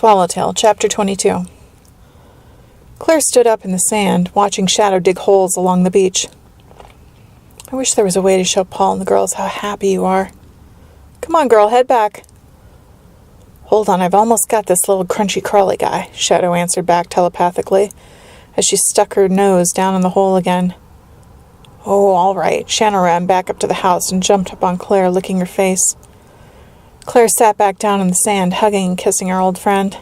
Swallowtail, Chapter 22. Claire stood up in the sand, watching Shadow dig holes along the beach. I wish there was a way to show Paul and the girls how happy you are. Come on, girl, head back. Hold on, I've almost got this little crunchy crawly guy, Shadow answered back telepathically, as she stuck her nose down in the hole again. Oh, all right. Shanna ran back up to the house and jumped up on Claire, licking her face. Claire sat back down in the sand, hugging and kissing her old friend.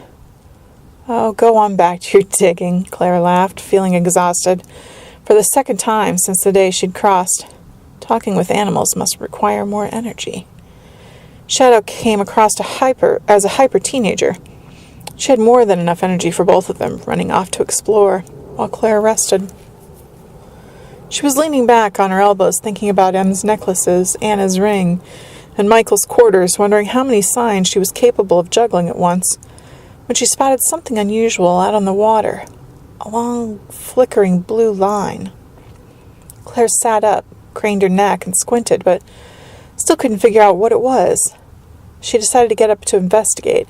Oh, go on back to your digging, Claire laughed, feeling exhausted. For the second time since the day she'd crossed. Talking with animals must require more energy. Shadow came across as a hyper teenager. She had more than enough energy for both of them, running off to explore, while Claire rested. She was leaning back on her elbows, thinking about Em's necklaces, Anna's ring, and Michael's quarters, wondering how many signs she was capable of juggling at once, when she spotted something unusual out on the water, a long, flickering blue line. Claire sat up, craned her neck, and squinted, but still couldn't figure out what it was. She decided to get up to investigate.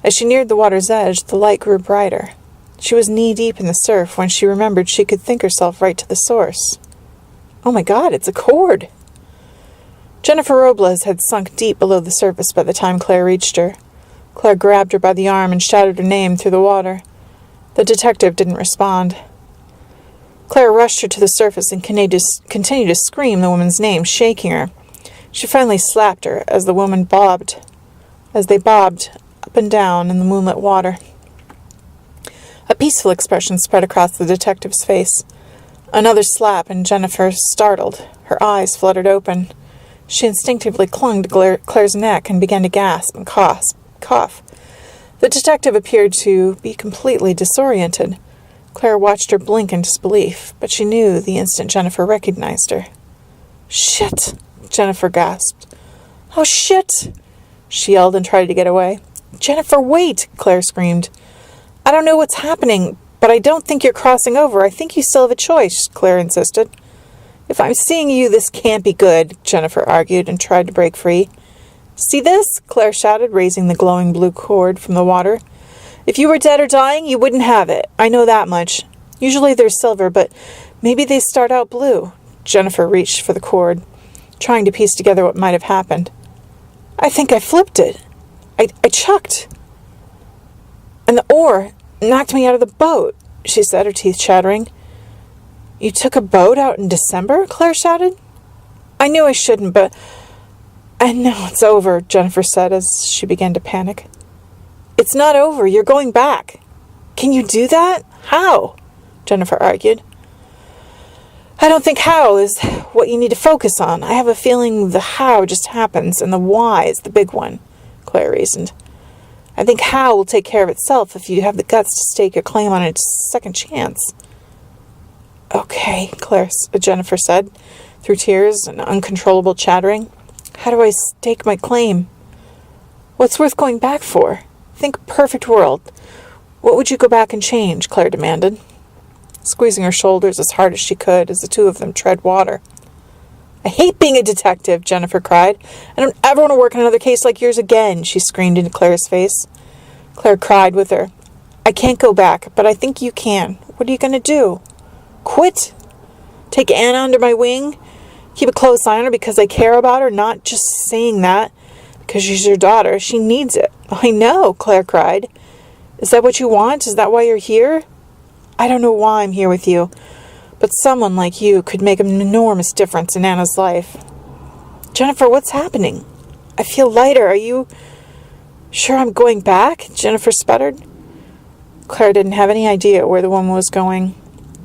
As she neared the water's edge, the light grew brighter. She was knee-deep in the surf when she remembered she could think herself right to the source. Oh my God, it's a cord! Jennifer Robles had sunk deep below the surface by the time Claire reached her. Claire grabbed her by the arm and shouted her name through the water. The detective didn't respond. Claire rushed her to the surface and continued to scream the woman's name, shaking her. She finally slapped her as they bobbed up and down in the moonlit water. A peaceful expression spread across the detective's face. Another slap, and Jennifer startled. Her eyes fluttered open. She instinctively clung to Claire's neck and began to gasp and cough. The detective appeared to be completely disoriented. Claire watched her blink in disbelief, but she knew the instant Jennifer recognized her. "Shit!" Jennifer gasped. "Oh, shit!" she yelled and tried to get away. "Jennifer, wait!" Claire screamed. "I don't know what's happening, but I don't think you're crossing over. I think you still have a choice," Claire insisted. "If I'm seeing you, this can't be good," Jennifer argued and tried to break free. "See this?" Claire shouted, raising the glowing blue cord from the water. "If you were dead or dying, you wouldn't have it. I know that much. Usually they're silver, but maybe they start out blue." Jennifer reached for the cord, trying to piece together what might have happened. "I think I flipped it. I chucked. And the oar knocked me out of the boat," she said, her teeth chattering. "You took a boat out in December?" Claire shouted. "I knew I shouldn't, but and now it's over," Jennifer said as she began to panic. "It's not over. You're going back." "Can you do that? How?" Jennifer argued. "I don't think how is what you need to focus on. I have a feeling the how just happens, and the why is the big one," Claire reasoned. "I think how will take care of itself if you have the guts to stake your claim on a second chance." "Okay," Jennifer said, through tears and uncontrollable chattering. "How do I stake my claim?" "What's worth going back for? Think perfect world. What would you go back and change?" Claire demanded, squeezing her shoulders as hard as she could as the two of them tread water. "I hate being a detective," Jennifer cried. "I don't ever want to work on another case like yours again," she screamed into Claire's face. Claire cried with her. "I can't go back, but I think you can. What are you going to do? Quit? Take Anna under my wing? Keep a close eye on her because I care about her, not just saying that because she's your daughter. She needs it." "I know," Claire cried. "Is that what you want? Is that why you're here?" "I don't know why I'm here with you, but someone like you could make an enormous difference in Anna's life." "Jennifer, what's happening? I feel lighter. Are you sure I'm going back?" Jennifer sputtered. Claire didn't have any idea where the woman was going.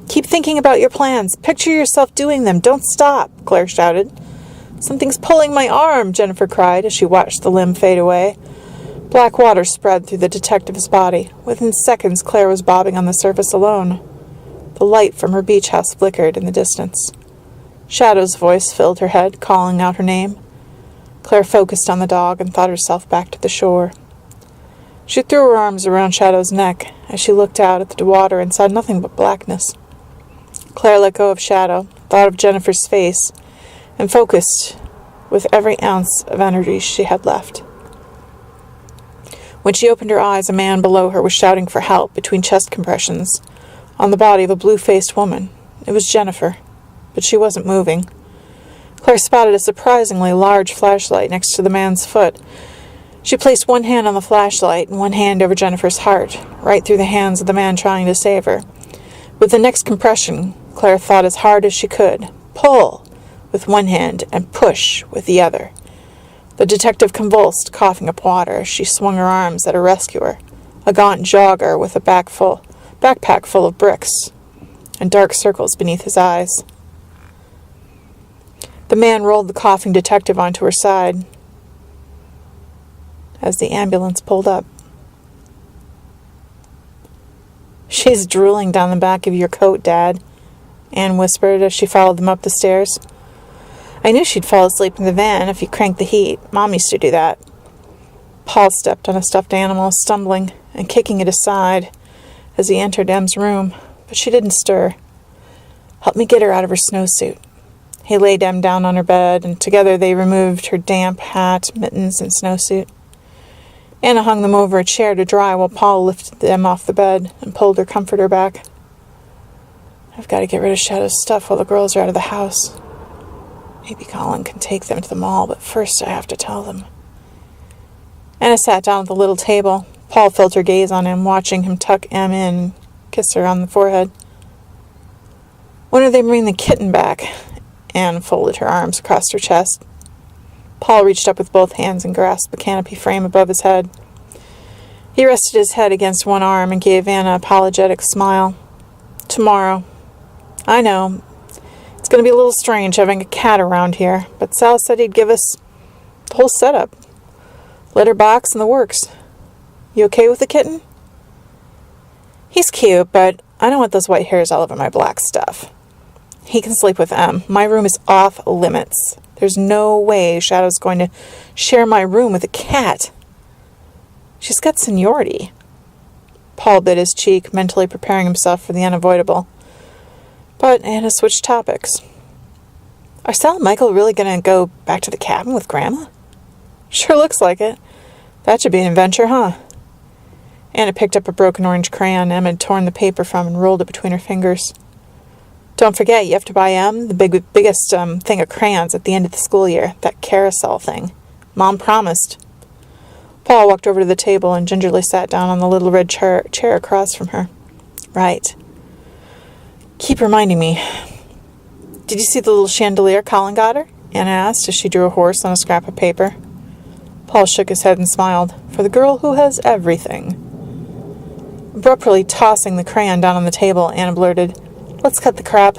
"Keep thinking about your plans. Picture yourself doing them. Don't stop," Claire shouted. "Something's pulling my arm," Jennifer cried as she watched the limb fade away. Black water spread through the detective's body. Within seconds, Claire was bobbing on the surface alone. The light from her beach house flickered in the distance. Shadow's voice filled her head, calling out her name. Claire focused on the dog and thought herself back to the shore. She threw her arms around Shadow's neck as she looked out at the water and saw nothing but blackness. Claire let go of Shadow, thought of Jennifer's face, and focused with every ounce of energy she had left. When she opened her eyes, a man below her was shouting for help between chest compressions on the body of a blue-faced woman. It was Jennifer, but she wasn't moving. Claire spotted a surprisingly large flashlight next to the man's foot. She placed one hand on the flashlight and one hand over Jennifer's heart, right through the hands of the man trying to save her. With the next compression, Claire thought as hard as she could. Pull with one hand and push with the other. The detective convulsed, coughing up water as she swung her arms at her rescuer, a gaunt jogger with a backpack full of bricks and dark circles beneath his eyes. The man rolled the coughing detective onto her side as the ambulance pulled up. "She's drooling down the back of your coat, Dad," Anne whispered as she followed them up the stairs. "I knew she'd fall asleep in the van if you cranked the heat. Mom used to do that." Paul stepped on a stuffed animal, stumbling and kicking it aside as he entered Em's room, but she didn't stir. "Help me get her out of her snowsuit." He laid Em down on her bed, and together they removed her damp hat, mittens, and snowsuit. Anna hung them over a chair to dry while Paul lifted them off the bed and pulled her comforter back. "I've got to get rid of Shadow's stuff while the girls are out of the house. Maybe Colin can take them to the mall, but first I have to tell them." Anna sat down at the little table. Paul felt her gaze on him, watching him tuck Em in and kiss her on the forehead. "When are they bringing the kitten back?" Anne folded her arms across her chest. Paul reached up with both hands and grasped the canopy frame above his head. He rested his head against one arm and gave Anna an apologetic smile. "Tomorrow. I know. It's going to be a little strange having a cat around here, but Sal said he'd give us the whole setup. Litter box and the works. You okay with the kitten?" "He's cute, but I don't want those white hairs all over my black stuff. He can sleep with Em. My room is off limits. There's no way Shadow's going to share my room with a cat. She's got seniority." Paul bit his cheek, mentally preparing himself for the unavoidable. But Anna switched topics. "Are Sal and Michael really going to go back to the cabin with Grandma?" "Sure looks like it. That should be an adventure, huh?" Anna picked up a broken orange crayon Em had torn the paper from and rolled it between her fingers. "Don't forget, you have to buy Em the biggest thing of crayons at the end of the school year, that carousel thing. Mom promised." Paul walked over to the table and gingerly sat down on the little red chair across from her. "Right. Keep reminding me. Did you see the little chandelier Colin got her?" Anna asked as she drew a horse on a scrap of paper. Paul shook his head and smiled. "For the girl who has everything." Abruptly tossing the crayon down on the table, Anna blurted, "Let's cut the crap."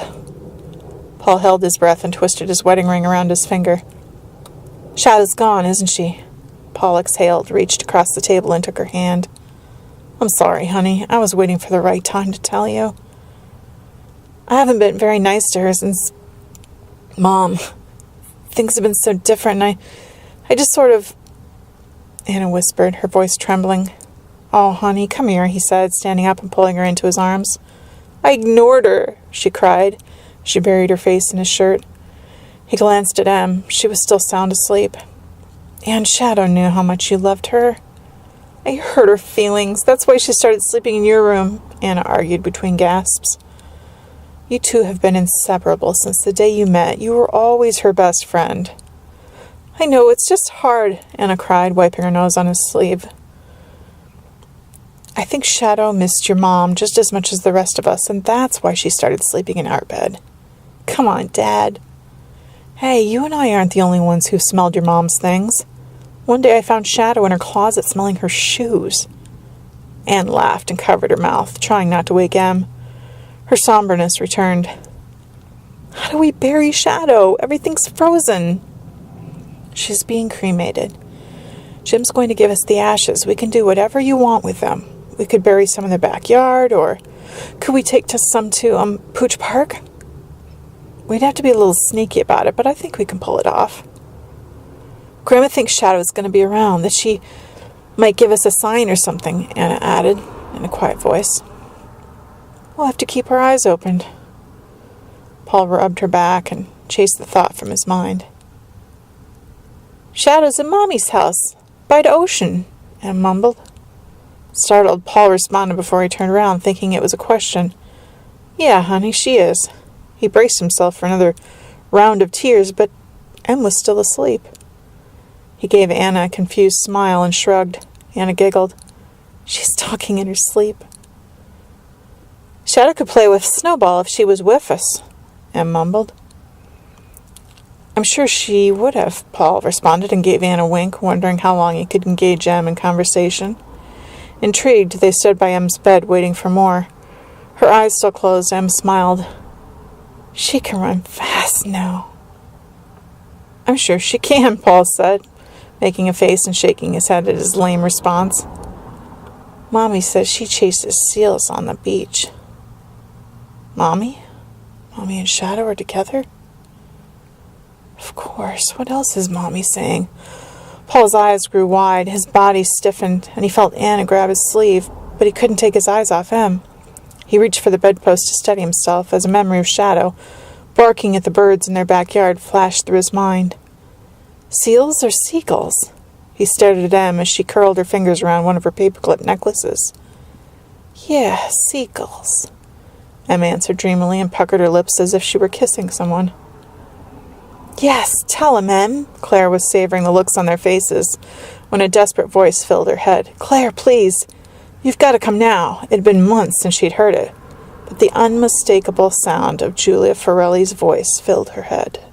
Paul held his breath and twisted his wedding ring around his finger. "Shadow's gone, isn't she?" Paul exhaled, reached across the table, and took her hand. "I'm sorry, honey. I was waiting for the right time to tell you. I haven't been very nice to her since Mom. Things have been so different, and I just sort of..." Anna whispered, her voice trembling. "Oh, honey, come here," he said, standing up and pulling her into his arms. "I ignored her," she cried. She buried her face in his shirt. He glanced at Em. She was still sound asleep. "And Shadow knew how much you loved her." "I hurt her feelings. That's why she started sleeping in your room," Anna argued between gasps. "You two have been inseparable since the day you met. You were always her best friend." "I know, it's just hard," Anna cried, wiping her nose on his sleeve. "I think Shadow missed your mom just as much as the rest of us, and that's why she started sleeping in our bed. Come on, Dad. Hey, you and I aren't the only ones who smelled your mom's things. One day I found Shadow in her closet smelling her shoes." Anne laughed and covered her mouth, trying not to wake Em. Her somberness returned. "How do we bury Shadow? Everything's frozen." "She's being cremated. Jim's going to give us the ashes. We can do whatever you want with them. We could bury some in the backyard, or could we take some to Pooch Park? We'd have to be a little sneaky about it, but I think we can pull it off. Grandma thinks Shadow's going to be around, that she might give us a sign or something," Anna added in a quiet voice. "We'll have to keep our eyes open." Paul rubbed her back and chased the thought from his mind. "Shadow's at Mommy's house, by the ocean," Anne mumbled. Startled, Paul responded before he turned around, thinking it was a question. Yeah, honey, she is. He braced himself for another round of tears, but Em was still asleep. He gave Anna a confused smile and shrugged. Anna giggled. She's talking in her sleep. Shadow could play with Snowball if she was with us, Em mumbled. I'm sure she would have, Paul responded and gave Anna a wink, wondering how long he could engage Em in conversation. Intrigued, they stood by Em's bed, waiting for more. Her eyes still closed, Em smiled. She can run fast now. I'm sure she can, Paul said, making a face and shaking his head at his lame response. Mommy says she chases seals on the beach. Mommy? Mommy and Shadow are together? Of course. What else is Mommy saying? Paul's eyes grew wide, his body stiffened, and he felt Anna grab his sleeve, but he couldn't take his eyes off him. He reached for the bedpost to steady himself as a memory of Shadow, barking at the birds in their backyard, flashed through his mind. Seals or seagulls? He stared at Em as she curled her fingers around one of her paperclip necklaces. Yeah, seagulls, Em answered dreamily and puckered her lips as if she were kissing someone. Yes, tell him, Em. Claire was savoring the looks on their faces when a desperate voice filled her head. Claire, please. You've got to come now. It had been months since she'd heard it, but the unmistakable sound of Julia Farrelly's voice filled her head.